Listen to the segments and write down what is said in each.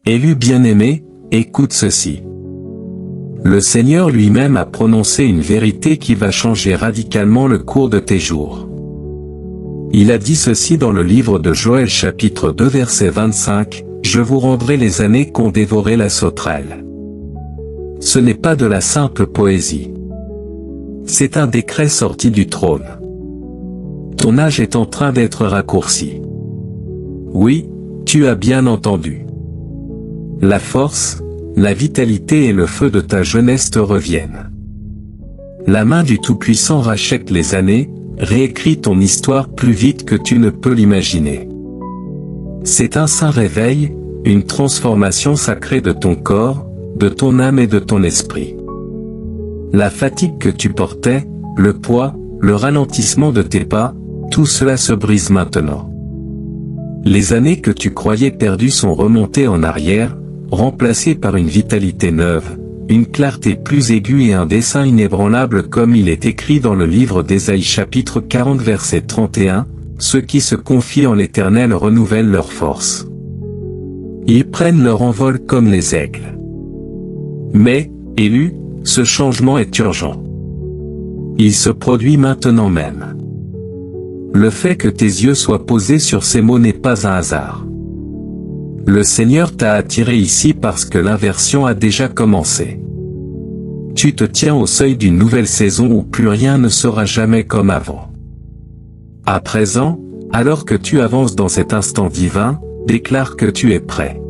Élu bien-aimé, écoute ceci. Le Seigneur lui-même a prononcé une vérité qui va changer radicalement le cours de tes jours. Il a dit ceci dans le livre de Joël chapitre 2 verset 25, « Je vous rendrai les années qu'ont dévoré la sauterelle. » Ce n'est pas de la simple poésie. C'est un décret sorti du trône. Ton âge est en train d'être raccourci. Oui, tu as bien entendu. La force, la vitalité et le feu de ta jeunesse te reviennent. La main du Tout-Puissant rachète les années, réécrit ton histoire plus vite que tu ne peux l'imaginer. C'est un saint réveil, une transformation sacrée de ton corps, de ton âme et de ton esprit. La fatigue que tu portais, le poids, le ralentissement de tes pas, tout cela se brise maintenant. Les années que tu croyais perdues sont remontées en arrière, remplacées par une vitalité neuve, une clarté plus aiguë et un dessein inébranlable comme il est écrit dans le livre d'Ésaïe chapitre 40 verset 31, « Ceux qui se confient en l'Éternel renouvellent leur force. Ils prennent leur envol comme les aigles. » Mais, élu, ce changement est urgent. Il se produit maintenant même. Le fait que tes yeux soient posés sur ces mots n'est pas un hasard. Le Seigneur t'a attiré ici parce que l'inversion a déjà commencé. Tu te tiens au seuil d'une nouvelle saison où plus rien ne sera jamais comme avant. À présent, alors que tu avances dans cet instant divin, déclare que tu es prêt.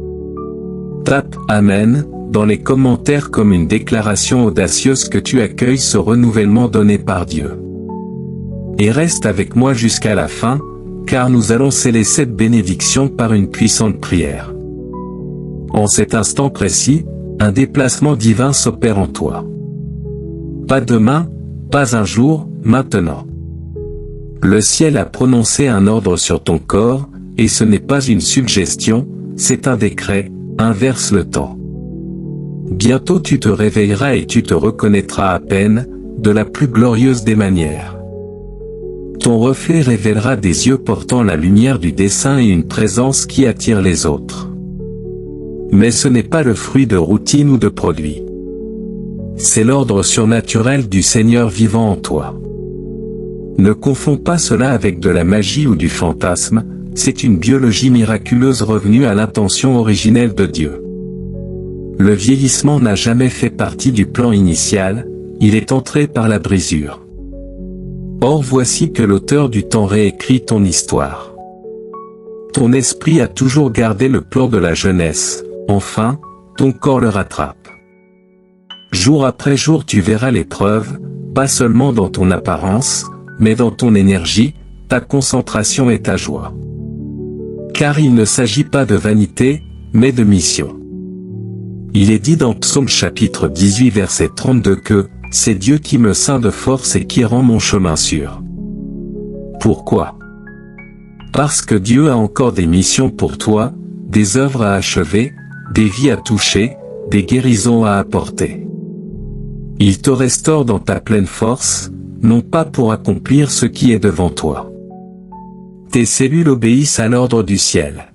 Tape « Amen » dans les commentaires comme une déclaration audacieuse que tu accueilles ce renouvellement donné par Dieu. Et reste avec moi jusqu'à la fin, car nous allons sceller cette bénédiction par une puissante prière. En cet instant précis, un déplacement divin s'opère en toi. Pas demain, pas un jour, maintenant. Le ciel a prononcé un ordre sur ton corps, et ce n'est pas une suggestion, c'est un décret, inverse le temps. Bientôt tu te réveilleras et tu te reconnaîtras à peine, de la plus glorieuse des manières. Ton reflet révélera des yeux portant la lumière du dessein et une présence qui attire les autres. Mais ce n'est pas le fruit de routine ou de produit. C'est l'ordre surnaturel du Seigneur vivant en toi. Ne confonds pas cela avec de la magie ou du fantasme, c'est une biologie miraculeuse revenue à l'intention originelle de Dieu. Le vieillissement n'a jamais fait partie du plan initial, il est entré par la brisure. Or voici que l'auteur du temps réécrit ton histoire. Ton esprit a toujours gardé le plan de la jeunesse, enfin, ton corps le rattrape. Jour après jour tu verras l'épreuve, pas seulement dans ton apparence, mais dans ton énergie, ta concentration et ta joie. Car il ne s'agit pas de vanité, mais de mission. Il est dit dans Psaume chapitre 18 verset 32 que « C'est Dieu qui me ceint de force et qui rend mon chemin sûr. » Pourquoi? Parce que Dieu a encore des missions pour toi, des œuvres à achever, des vies à toucher, des guérisons à apporter. Il te restaure dans ta pleine force, non pas pour accomplir ce qui est devant toi. Tes cellules obéissent à l'ordre du ciel.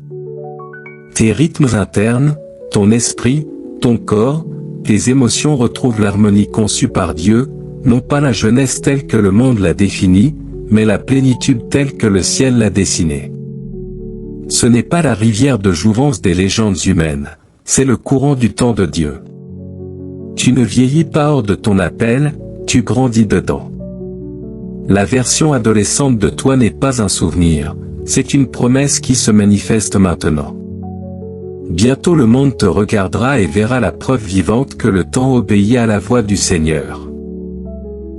Tes rythmes internes, ton esprit, ton corps, tes émotions retrouvent l'harmonie conçue par Dieu, non pas la jeunesse telle que le monde l'a définie, mais la plénitude telle que le ciel l'a dessinée. Ce n'est pas la rivière de jouvence des légendes humaines, c'est le courant du temps de Dieu. Tu ne vieillis pas hors de ton appel, tu grandis dedans. La version adolescente de toi n'est pas un souvenir, c'est une promesse qui se manifeste maintenant. Bientôt le monde te regardera et verra la preuve vivante que le temps obéit à la voix du Seigneur.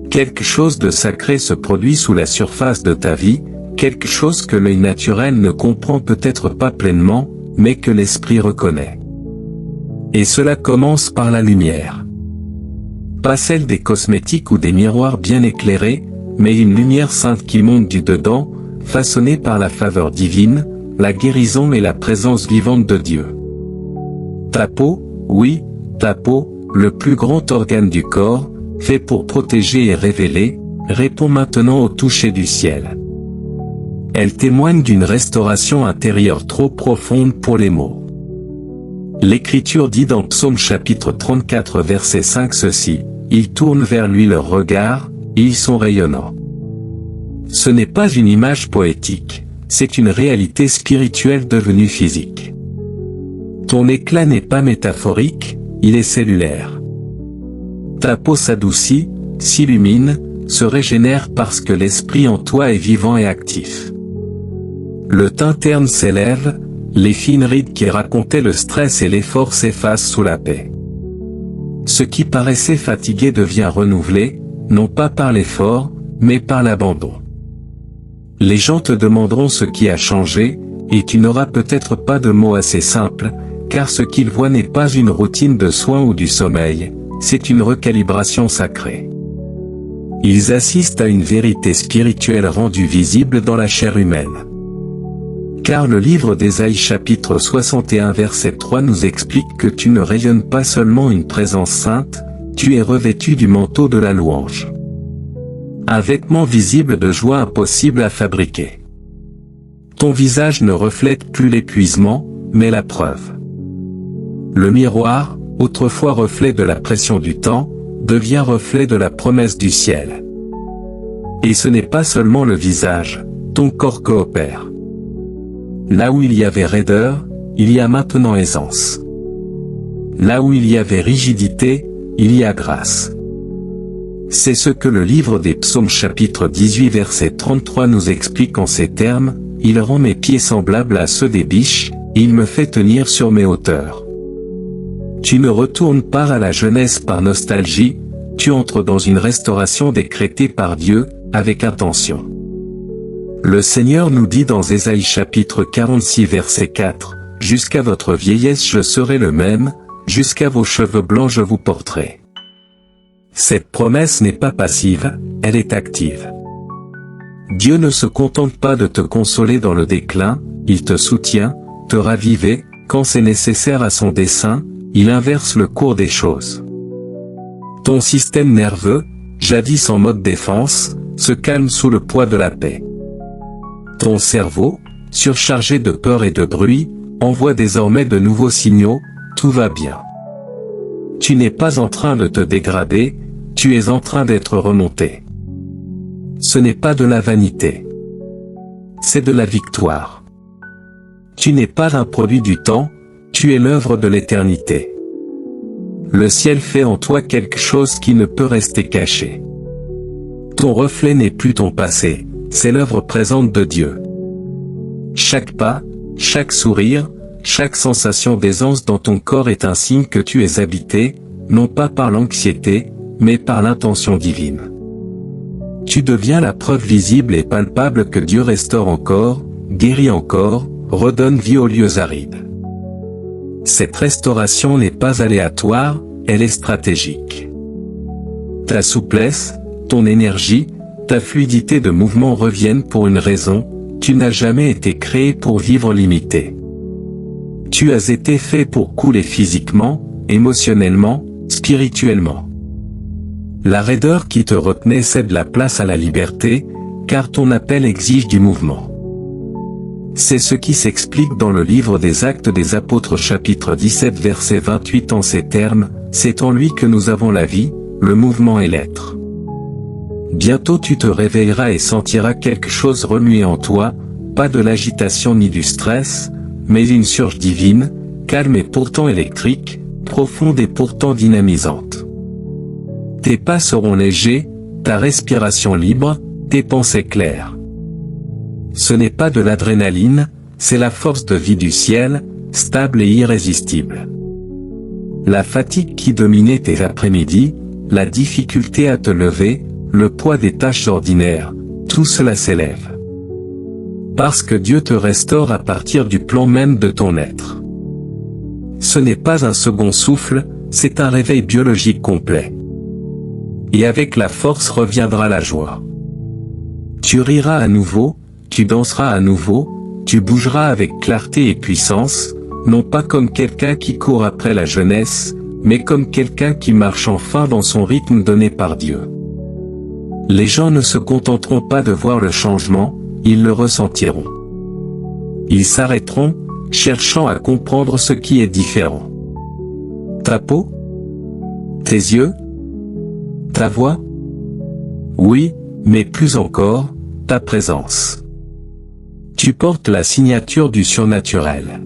Quelque chose de sacré se produit sous la surface de ta vie, quelque chose que l'œil naturel ne comprend peut-être pas pleinement, mais que l'esprit reconnaît. Et cela commence par la lumière. Pas celle des cosmétiques ou des miroirs bien éclairés, mais une lumière sainte qui monte du dedans, façonnée par la faveur divine, la guérison et la présence vivante de Dieu. Ta peau, oui, ta peau, le plus grand organe du corps, fait pour protéger et révéler, répond maintenant au toucher du ciel. Elle témoigne d'une restauration intérieure trop profonde pour les mots. L'Écriture dit dans Psaume chapitre 34 verset 5 ceci, « Ils tournent vers lui leur regard, et ils sont rayonnants. » Ce n'est pas une image poétique, c'est une réalité spirituelle devenue physique. Ton éclat n'est pas métaphorique, il est cellulaire. Ta peau s'adoucit, s'illumine, se régénère parce que l'esprit en toi est vivant et actif. Le teint terne s'élève, les fines rides qui racontaient le stress et l'effort s'effacent sous la paix. Ce qui paraissait fatigué devient renouvelé, non pas par l'effort, mais par l'abandon. Les gens te demanderont ce qui a changé, et tu n'auras peut-être pas de mots assez simples, car ce qu'ils voient n'est pas une routine de soins ou du sommeil, c'est une recalibration sacrée. Ils assistent à une vérité spirituelle rendue visible dans la chair humaine. Car le livre d'Ésaïe chapitre 61 verset 3 nous explique que tu ne rayonnes pas seulement une présence sainte, tu es revêtu du manteau de la louange. Un vêtement visible de joie impossible à fabriquer. Ton visage ne reflète plus l'épuisement, mais la preuve. Le miroir, autrefois reflet de la pression du temps, devient reflet de la promesse du ciel. Et ce n'est pas seulement le visage, ton corps coopère. Là où il y avait raideur, il y a maintenant aisance. Là où il y avait rigidité, il y a grâce. C'est ce que le livre des Psaumes chapitre 18 verset 33 nous explique en ces termes, « Il rend mes pieds semblables à ceux des biches, il me fait tenir sur mes hauteurs. » Tu ne retournes pas à la jeunesse par nostalgie, tu entres dans une restauration décrétée par Dieu, avec intention. Le Seigneur nous dit dans Ésaïe chapitre 46 verset 4, « Jusqu'à votre vieillesse je serai le même, jusqu'à vos cheveux blancs je vous porterai. » Cette promesse n'est pas passive, elle est active. Dieu ne se contente pas de te consoler dans le déclin, il te soutient, te raviver, quand c'est nécessaire à son dessein, il inverse le cours des choses. Ton système nerveux, jadis en mode défense, se calme sous le poids de la paix. Ton cerveau, surchargé de peur et de bruit, envoie désormais de nouveaux signaux, tout va bien. Tu n'es pas en train de te dégrader, tu es en train d'être remonté. Ce n'est pas de la vanité. C'est de la victoire. Tu n'es pas un produit du temps, tu es l'œuvre de l'éternité. Le ciel fait en toi quelque chose qui ne peut rester caché. Ton reflet n'est plus ton passé, c'est l'œuvre présente de Dieu. Chaque pas, chaque sourire, chaque sensation d'aisance dans ton corps est un signe que tu es habité, non pas par l'anxiété, mais par l'intention divine. Tu deviens la preuve visible et palpable que Dieu restaure encore, guérit encore, redonne vie aux lieux arides. Cette restauration n'est pas aléatoire, elle est stratégique. Ta souplesse, ton énergie, ta fluidité de mouvement reviennent pour une raison, tu n'as jamais été créé pour vivre limité. Tu as été fait pour couler physiquement, émotionnellement, spirituellement. La raideur qui te retenait cède la place à la liberté, car ton appel exige du mouvement. C'est ce qui s'explique dans le livre des Actes des Apôtres chapitre 17 verset 28 en ces termes, « C'est en lui que nous avons la vie, le mouvement et l'être. » Bientôt tu te réveilleras et sentiras quelque chose remuer en toi, pas de l'agitation ni du stress, mais une surge divine, calme et pourtant électrique, profonde et pourtant dynamisante. Tes pas seront légers, ta respiration libre, tes pensées claires. Ce n'est pas de l'adrénaline, c'est la force de vie du ciel, stable et irrésistible. La fatigue qui dominait tes après-midi, la difficulté à te lever, le poids des tâches ordinaires, tout cela s'élève. Parce que Dieu te restaure à partir du plan même de ton être. Ce n'est pas un second souffle, c'est un réveil biologique complet. Et avec la force reviendra la joie. Tu riras à nouveau, tu danseras à nouveau, tu bougeras avec clarté et puissance, non pas comme quelqu'un qui court après la jeunesse, mais comme quelqu'un qui marche enfin dans son rythme donné par Dieu. Les gens ne se contenteront pas de voir le changement, ils le ressentiront. Ils s'arrêteront, cherchant à comprendre ce qui est différent. Ta peau? Tes yeux? Ta voix? Oui, mais plus encore, ta présence. Tu portes la signature du surnaturel.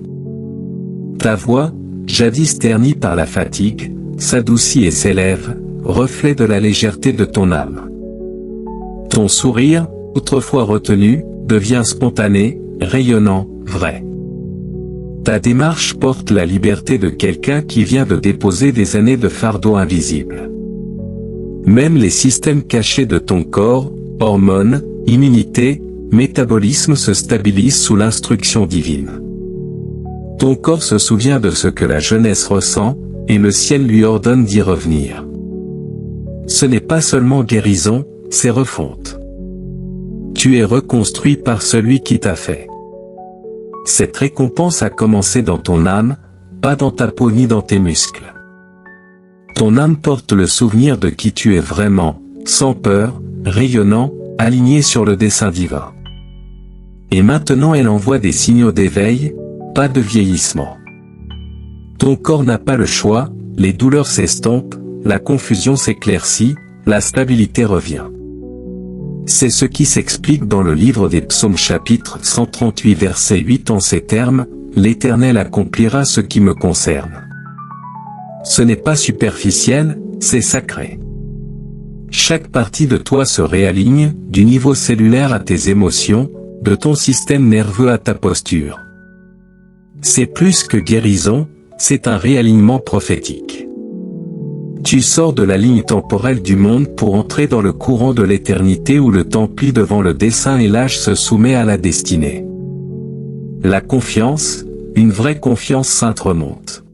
Ta voix, jadis ternie par la fatigue, s'adoucit et s'élève, reflet de la légèreté de ton âme. Ton sourire, autrefois retenu, devient spontané, rayonnant, vrai. Ta démarche porte la liberté de quelqu'un qui vient de déposer des années de fardeau invisible. Même les systèmes cachés de ton corps, hormones, immunité, métabolisme se stabilisent sous l'instruction divine. Ton corps se souvient de ce que la jeunesse ressent, et le ciel lui ordonne d'y revenir. Ce n'est pas seulement guérison, c'est refonte. Tu es reconstruit par celui qui t'a fait. Cette récompense a commencé dans ton âme, pas dans ta peau ni dans tes muscles. Ton âme porte le souvenir de qui tu es vraiment, sans peur, rayonnant, aligné sur le dessein divin. Et maintenant elle envoie des signaux d'éveil, pas de vieillissement. Ton corps n'a pas le choix, les douleurs s'estompent, la confusion s'éclaircit, la stabilité revient. C'est ce qui s'explique dans le livre des Psaumes chapitre 138 verset 8 en ces termes, « L'Éternel accomplira ce qui me concerne ». Ce n'est pas superficiel, c'est sacré. Chaque partie de toi se réaligne, du niveau cellulaire à tes émotions, de ton système nerveux à ta posture. C'est plus que guérison, c'est un réalignement prophétique. Tu sors de la ligne temporelle du monde pour entrer dans le courant de l'éternité où le temps plie devant le dessein et l'âge se soumet à la destinée. La confiance, une vraie confiance sainte remonte.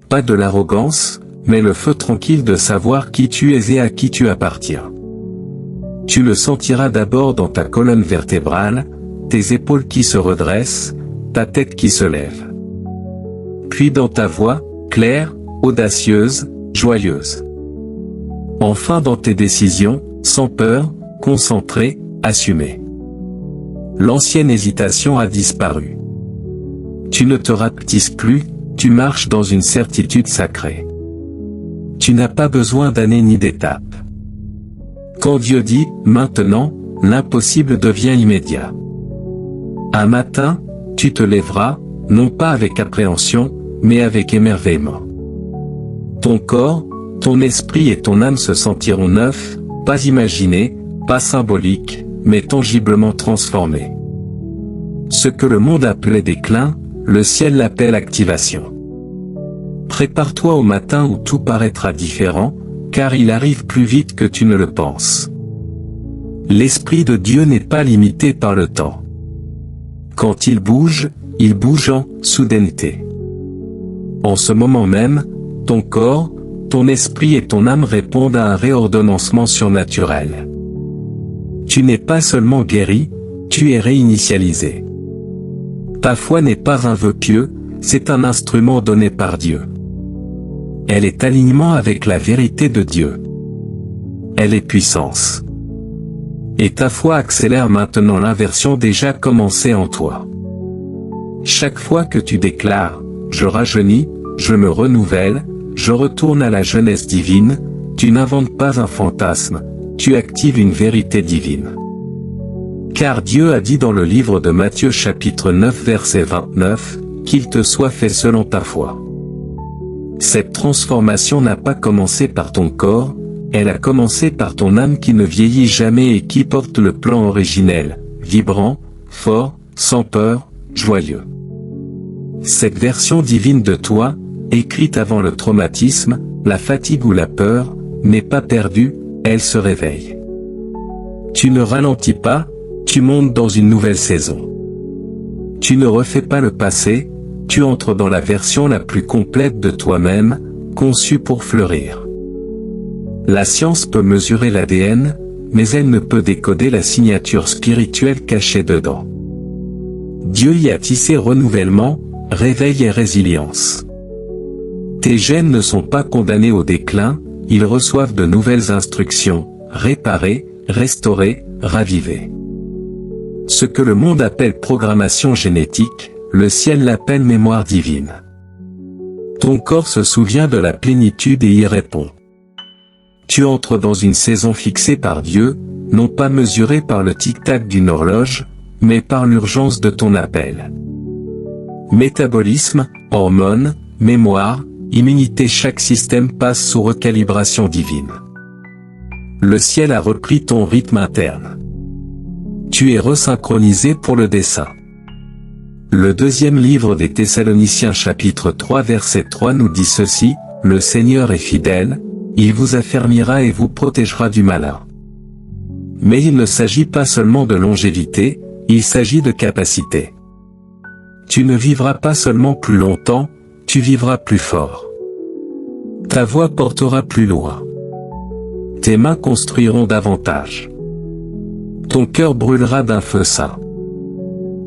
Pas de l'arrogance, mais le feu tranquille de savoir qui tu es et à qui tu appartiens. Tu le sentiras d'abord dans ta colonne vertébrale, tes épaules qui se redressent, ta tête qui se lève. Puis dans ta voix, claire, audacieuse, joyeuse. Enfin dans tes décisions, sans peur, concentrée, assumée. L'ancienne hésitation a disparu. Tu ne te rapetisses plus, tu marches dans une certitude sacrée. Tu n'as pas besoin d'années ni d'étapes. Quand Dieu dit « maintenant », l'impossible devient immédiat. Un matin, tu te lèveras, non pas avec appréhension, mais avec émerveillement. Ton corps, ton esprit et ton âme se sentiront neufs, pas imaginés, pas symboliques, mais tangiblement transformés. Ce que le monde appelait déclin, le ciel l'appelle activation. Prépare-toi au matin où tout paraîtra différent, car il arrive plus vite que tu ne le penses. L'Esprit de Dieu n'est pas limité par le temps. Quand il bouge en soudaineté. En ce moment même, ton corps, ton esprit et ton âme répondent à un réordonnancement surnaturel. Tu n'es pas seulement guéri, tu es réinitialisé. Ta foi n'est pas un vœu pieux, c'est un instrument donné par Dieu. Elle est alignement avec la vérité de Dieu. Elle est puissance. Et ta foi accélère maintenant l'inversion déjà commencée en toi. Chaque fois que tu déclares « Je rajeunis, je me renouvelle, je retourne à la jeunesse divine », tu n'inventes pas un fantasme, tu actives une vérité divine. Car Dieu a dit dans le livre de Matthieu chapitre 9 verset 29, « Qu'il te soit fait selon ta foi ». Cette transformation n'a pas commencé par ton corps, elle a commencé par ton âme qui ne vieillit jamais et qui porte le plan originel, vibrant, fort, sans peur, joyeux. Cette version divine de toi, écrite avant le traumatisme, la fatigue ou la peur, n'est pas perdue, elle se réveille. Tu ne ralentis pas, tu montes dans une nouvelle saison. Tu ne refais pas le passé, tu entres dans la version la plus complète de toi-même, conçue pour fleurir. La science peut mesurer l'ADN, mais elle ne peut décoder la signature spirituelle cachée dedans. Dieu y a tissé renouvellement, réveil et résilience. Tes gènes ne sont pas condamnés au déclin, ils reçoivent de nouvelles instructions, réparer, restaurer, raviver. Ce que le monde appelle programmation génétique, le ciel l'appelle mémoire divine. Ton corps se souvient de la plénitude et y répond. Tu entres dans une saison fixée par Dieu, non pas mesurée par le tic-tac d'une horloge, mais par l'urgence de ton appel. Métabolisme, hormones, mémoire, immunité, chaque système passe sous recalibration divine. Le ciel a repris ton rythme interne. Tu es resynchronisé pour le dessein. Le deuxième livre des Thessaloniciens chapitre 3 verset 3 nous dit ceci, « Le Seigneur est fidèle, il vous affermira et vous protégera du malin. » Mais il ne s'agit pas seulement de longévité, il s'agit de capacité. Tu ne vivras pas seulement plus longtemps, tu vivras plus fort. Ta voix portera plus loin. Tes mains construiront davantage. Ton cœur brûlera d'un feu saint.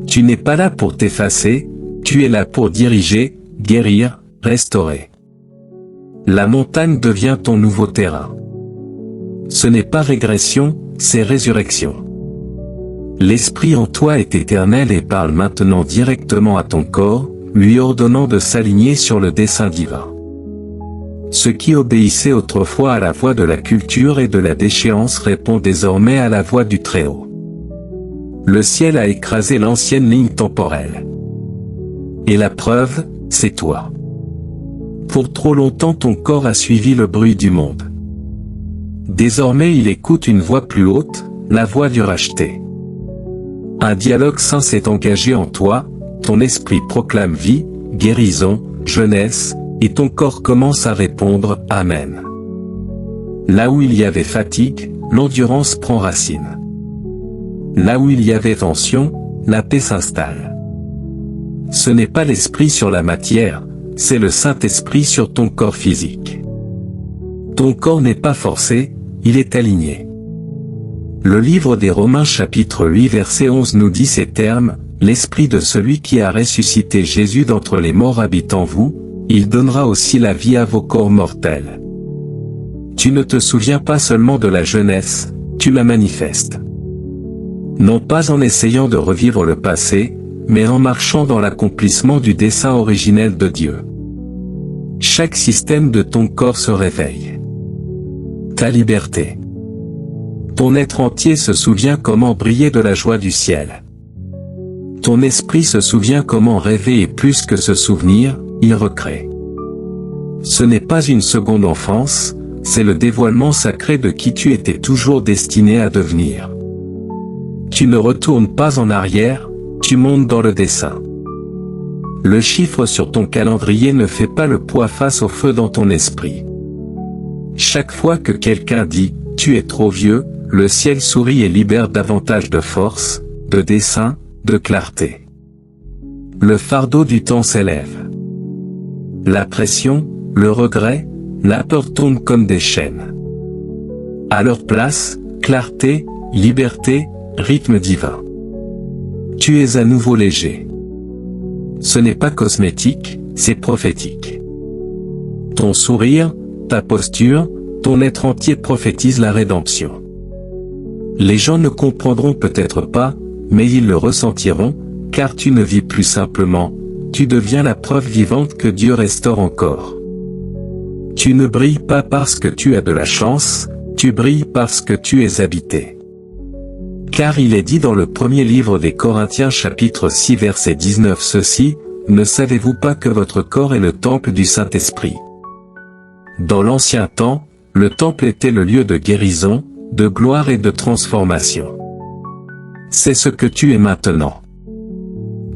Tu n'es pas là pour t'effacer, tu es là pour diriger, guérir, restaurer. La montagne devient ton nouveau terrain. Ce n'est pas régression, c'est résurrection. L'Esprit en toi est éternel et parle maintenant directement à ton corps, lui ordonnant de s'aligner sur le dessein divin. Ce qui obéissait autrefois à la voix de la culture et de la déchéance répond désormais à la voix du Très-Haut. Le ciel a écrasé l'ancienne ligne temporelle. Et la preuve, c'est toi. Pour trop longtemps ton corps a suivi le bruit du monde. Désormais il écoute une voix plus haute, la voix du racheté. Un dialogue saint s'est engagé en toi, ton esprit proclame vie, guérison, jeunesse, et ton corps commence à répondre « Amen ». Là où il y avait fatigue, l'endurance prend racine. Là où il y avait tension, la paix s'installe. Ce n'est pas l'esprit sur la matière, c'est le Saint-Esprit sur ton corps physique. Ton corps n'est pas forcé, il est aligné. Le livre des Romains chapitre 8 verset 11 nous dit ces termes, « L'esprit de celui qui a ressuscité Jésus d'entre les morts habite en vous, il donnera aussi la vie à vos corps mortels. » Tu ne te souviens pas seulement de la jeunesse, tu la manifestes. Non pas en essayant de revivre le passé, mais en marchant dans l'accomplissement du dessein originel de Dieu. Chaque système de ton corps se réveille. Ta liberté. Ton être entier se souvient comment briller de la joie du ciel. Ton esprit se souvient comment rêver et plus que se souvenir, il recrée. Ce n'est pas une seconde enfance, c'est le dévoilement sacré de qui tu étais toujours destiné à devenir. Tu ne retournes pas en arrière, tu montes dans le dessein. Le chiffre sur ton calendrier ne fait pas le poids face au feu dans ton esprit. Chaque fois que quelqu'un dit « tu es trop vieux », le ciel sourit et libère davantage de force, de dessein, de clarté. Le fardeau du temps s'élève. La pression, le regret, la peur tournent comme des chaînes. À leur place, clarté, liberté, rythme divin. Tu es à nouveau léger. Ce n'est pas cosmétique, c'est prophétique. Ton sourire, ta posture, ton être entier prophétise la rédemption. Les gens ne comprendront peut-être pas, mais ils le ressentiront, car tu ne vis plus simplement, tu deviens la preuve vivante que Dieu restaure encore. Tu ne brilles pas parce que tu as de la chance, tu brilles parce que tu es habité. Car il est dit dans le premier livre des Corinthiens chapitre 6 verset 19 ceci, « Ne savez-vous pas que votre corps est le temple du Saint-Esprit » Dans l'ancien temps, le temple était le lieu de guérison, de gloire et de transformation. C'est ce que tu es maintenant.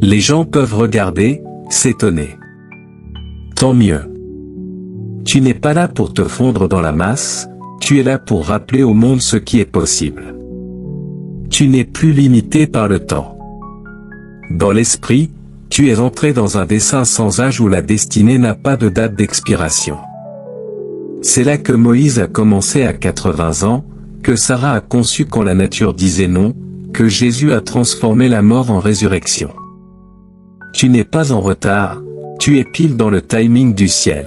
Les gens peuvent regarder, s'étonner. Tant mieux. Tu n'es pas là pour te fondre dans la masse, tu es là pour rappeler au monde ce qui est possible. Tu n'es plus limité par le temps. Dans l'esprit, tu es entré dans un dessein sans âge où la destinée n'a pas de date d'expiration. C'est là que Moïse a commencé à 80 ans, que Sarah a conçu quand la nature disait non, que Jésus a transformé la mort en résurrection. Tu n'es pas en retard, tu es pile dans le timing du ciel.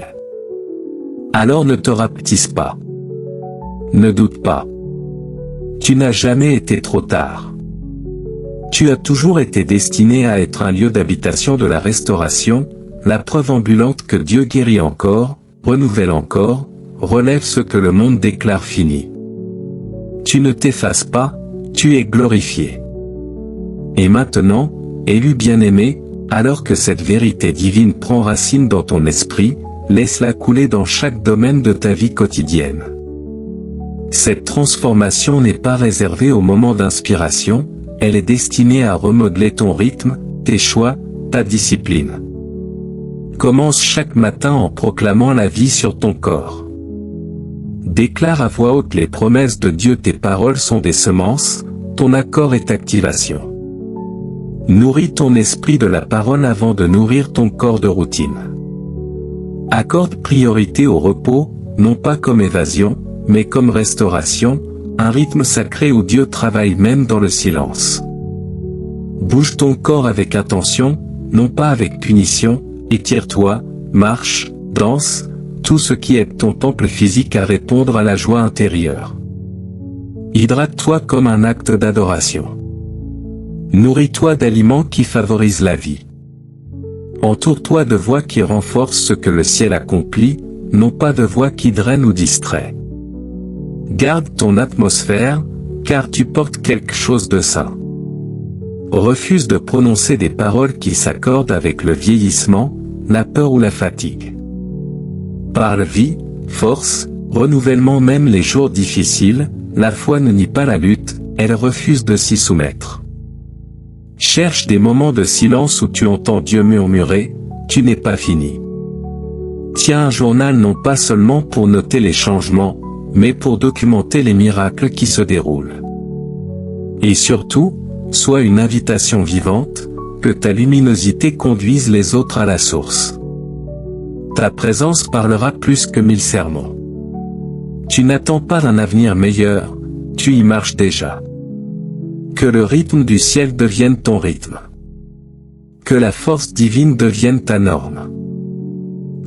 Alors ne te rapetisse pas. Ne doute pas. Tu n'as jamais été trop tard. Tu as toujours été destiné à être un lieu d'habitation de la restauration, la preuve ambulante que Dieu guérit encore, renouvelle encore, relève ce que le monde déclare fini. Tu ne t'effaces pas, tu es glorifié. Et maintenant, élu bien-aimé, alors que cette vérité divine prend racine dans ton esprit, laisse-la couler dans chaque domaine de ta vie quotidienne. Cette transformation n'est pas réservée au moment d'inspiration, elle est destinée à remodeler ton rythme, tes choix, ta discipline. Commence chaque matin en proclamant la vie sur ton corps. Déclare à voix haute les promesses de Dieu. Tes paroles sont des semences, ton accord est activation. Nourris ton esprit de la parole avant de nourrir ton corps de routine. Accorde priorité au repos, non pas comme évasion, mais comme restauration, un rythme sacré où Dieu travaille même dans le silence. Bouge ton corps avec attention, non pas avec punition, étire-toi, marche, danse, tout ce qui aide ton temple physique à répondre à la joie intérieure. Hydrate-toi comme un acte d'adoration. Nourris-toi d'aliments qui favorisent la vie. Entoure-toi de voix qui renforcent ce que le ciel accomplit, non pas de voix qui drainent ou distraient. Garde ton atmosphère, car tu portes quelque chose de saint. Refuse de prononcer des paroles qui s'accordent avec le vieillissement, la peur ou la fatigue. Parle vie, force, renouvellement même les jours difficiles, la foi ne nie pas la lutte, elle refuse de s'y soumettre. Cherche des moments de silence où tu entends Dieu murmurer, tu n'es pas fini. Tiens un journal non pas seulement pour noter les changements, mais pour documenter les miracles qui se déroulent. Et surtout, sois une invitation vivante, que ta luminosité conduise les autres à la source. Ta présence parlera plus que 1000 sermons. Tu n'attends pas d'un avenir meilleur, tu y marches déjà. Que le rythme du ciel devienne ton rythme. Que la force divine devienne ta norme.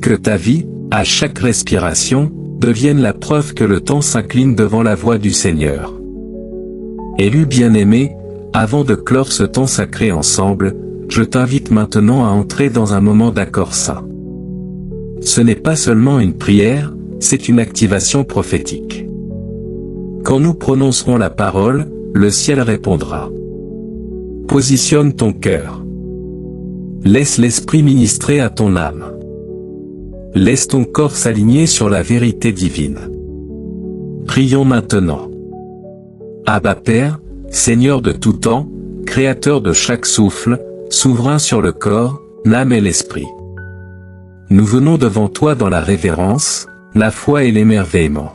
Que ta vie, à chaque respiration, devienne la preuve que le temps s'incline devant la voix du Seigneur. Élu bien-aimé, avant de clore ce temps sacré ensemble, je t'invite maintenant à entrer dans un moment d'accord saint. Ce n'est pas seulement une prière, c'est une activation prophétique. Quand nous prononcerons la parole, le ciel répondra. Positionne ton cœur. Laisse l'esprit ministrer à ton âme. Laisse ton corps s'aligner sur la vérité divine. Prions maintenant. Abba Père, Seigneur de tout temps, Créateur de chaque souffle, souverain sur le corps, l'âme et l'esprit. Nous venons devant toi dans la révérence, la foi et l'émerveillement.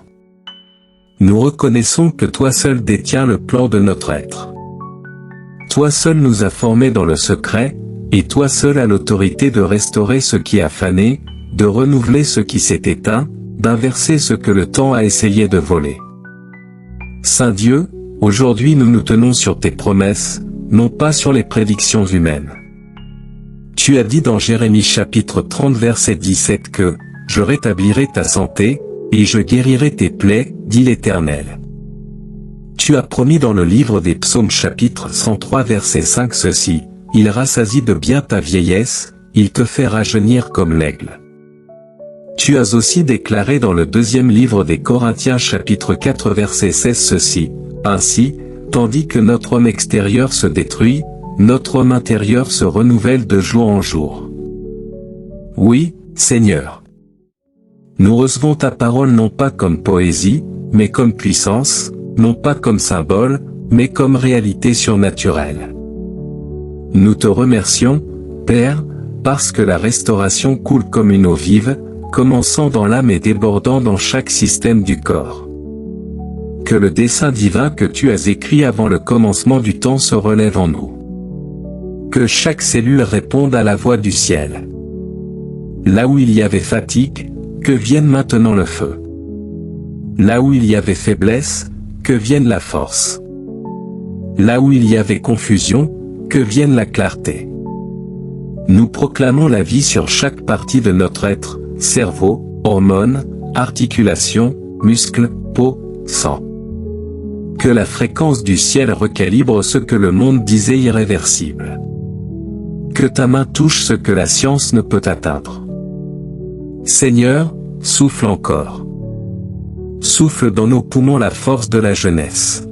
Nous reconnaissons que toi seul détiens le plan de notre être. Toi seul nous as formés dans le secret, et toi seul as l'autorité de restaurer ce qui a fané, de renouveler ce qui s'est éteint, d'inverser ce que le temps a essayé de voler. Saint Dieu, aujourd'hui nous nous tenons sur tes promesses, non pas sur les prédictions humaines. Tu as dit dans Jérémie chapitre 30 verset 17 que « Je rétablirai ta santé, et je guérirai tes plaies, dit l'Éternel. » Tu as promis dans le livre des Psaumes chapitre 103 verset 5 ceci, « Il rassasie de bien ta vieillesse, il te fait rajeunir comme l'aigle. » Tu as aussi déclaré dans le deuxième livre des Corinthiens chapitre 4 verset 16 ceci, « Ainsi, tandis que notre homme extérieur se détruit, notre homme intérieur se renouvelle de jour en jour. » Oui, Seigneur. Nous recevons ta parole non pas comme poésie, mais comme puissance, non pas comme symbole, mais comme réalité surnaturelle. Nous te remercions, Père, parce que la restauration coule comme une eau vive, commençant dans l'âme et débordant dans chaque système du corps. Que le dessein divin que tu as écrit avant le commencement du temps se relève en nous. Que chaque cellule réponde à la voix du ciel. Là où il y avait fatigue, que vienne maintenant le feu. Là où il y avait faiblesse, que vienne la force. Là où il y avait confusion, que vienne la clarté. Nous proclamons la vie sur chaque partie de notre être, cerveau, hormones, articulations, muscles, peau, sang. Que la fréquence du ciel recalibre ce que le monde disait irréversible. Que ta main touche ce que la science ne peut atteindre. Seigneur, souffle encore. Souffle dans nos poumons la force de la jeunesse.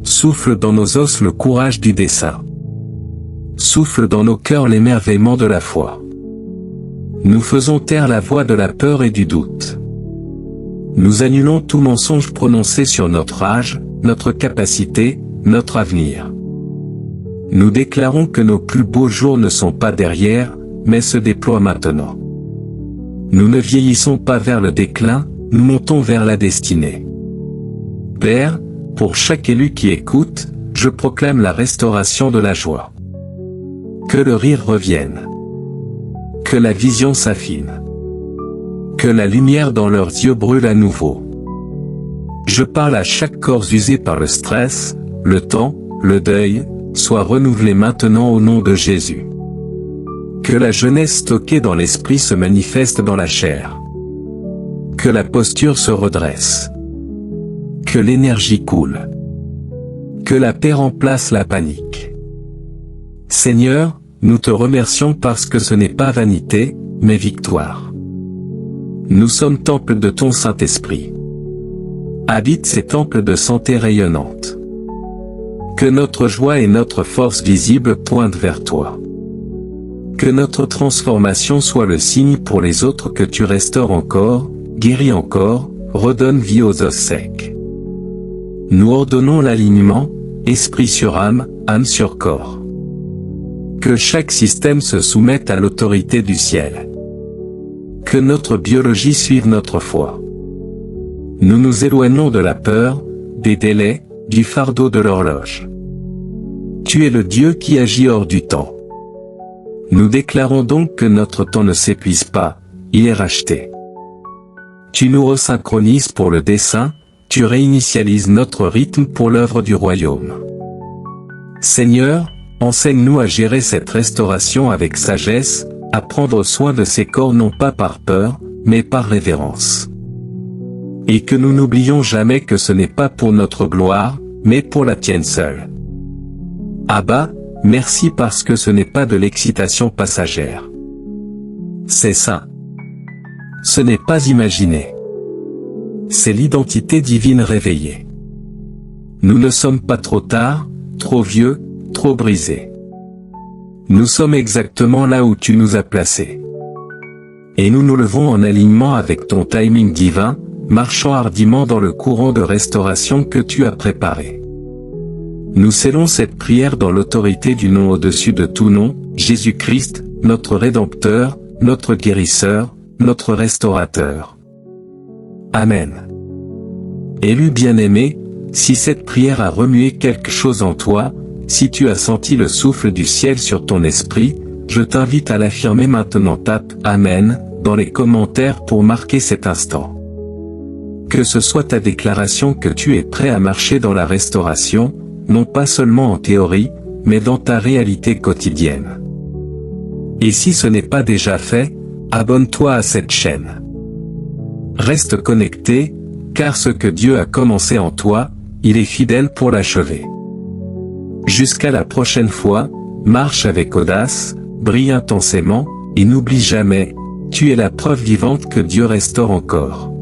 Souffle dans nos os le courage du dessein. Souffle dans nos cœurs l'émerveillement de la foi. Nous faisons taire la voix de la peur et du doute. Nous annulons tout mensonge prononcé sur notre âge, notre capacité, notre avenir. Nous déclarons que nos plus beaux jours ne sont pas derrière, mais se déploient maintenant. Nous ne vieillissons pas vers le déclin, nous montons vers la destinée. Père, pour chaque élu qui écoute, je proclame la restauration de la joie. Que le rire revienne. Que la vision s'affine. Que la lumière dans leurs yeux brûle à nouveau. Je parle à chaque corps usé par le stress, le temps, le deuil, soit renouvelé maintenant au nom de Jésus. Que la jeunesse stockée dans l'esprit se manifeste dans la chair. Que la posture se redresse. Que l'énergie coule. Que la paix remplace la panique. Seigneur, nous te remercions parce que ce n'est pas vanité, mais victoire. Nous sommes temples de ton Saint-Esprit. Habite ces temples de santé rayonnante. Que notre joie et notre force visible pointent vers toi. Que notre transformation soit le signe pour les autres que tu restaures encore, guéris encore, redonnes vie aux os secs. Nous ordonnons l'alignement, esprit sur âme, âme sur corps. Que chaque système se soumette à l'autorité du ciel. Que notre biologie suive notre foi. Nous nous éloignons de la peur, des délais, du fardeau de l'horloge. Tu es le Dieu qui agit hors du temps. Nous déclarons donc que notre temps ne s'épuise pas, il est racheté. Tu nous resynchronises pour le dessein, tu réinitialises notre rythme pour l'œuvre du royaume. Seigneur, enseigne-nous à gérer cette restauration avec sagesse, à prendre soin de ces corps non pas par peur, mais par révérence. Et que nous n'oublions jamais que ce n'est pas pour notre gloire, mais pour la tienne seule. Abba, merci parce que ce n'est pas de l'excitation passagère. C'est saint. Ce n'est pas imaginé. C'est l'identité divine réveillée. Nous ne sommes pas trop tard, trop vieux, trop brisés. Nous sommes exactement là où tu nous as placés. Et nous nous levons en alignement avec ton timing divin, marchant hardiment dans le courant de restauration que tu as préparé. Nous scellons cette prière dans l'autorité du nom au-dessus de tout nom, Jésus-Christ, notre Rédempteur, notre Guérisseur, notre Restaurateur. Amen. Élu bien-aimé, si cette prière a remué quelque chose en toi, si tu as senti le souffle du ciel sur ton esprit, je t'invite à l'affirmer maintenant. Tape « Amen » dans les commentaires pour marquer cet instant. Que ce soit ta déclaration que tu es prêt à marcher dans la restauration, non pas seulement en théorie, mais dans ta réalité quotidienne. Et si ce n'est pas déjà fait, abonne-toi à cette chaîne. Reste connecté, car ce que Dieu a commencé en toi, il est fidèle pour l'achever. Jusqu'à la prochaine fois, marche avec audace, brille intensément, et n'oublie jamais, tu es la preuve vivante que Dieu restaure encore.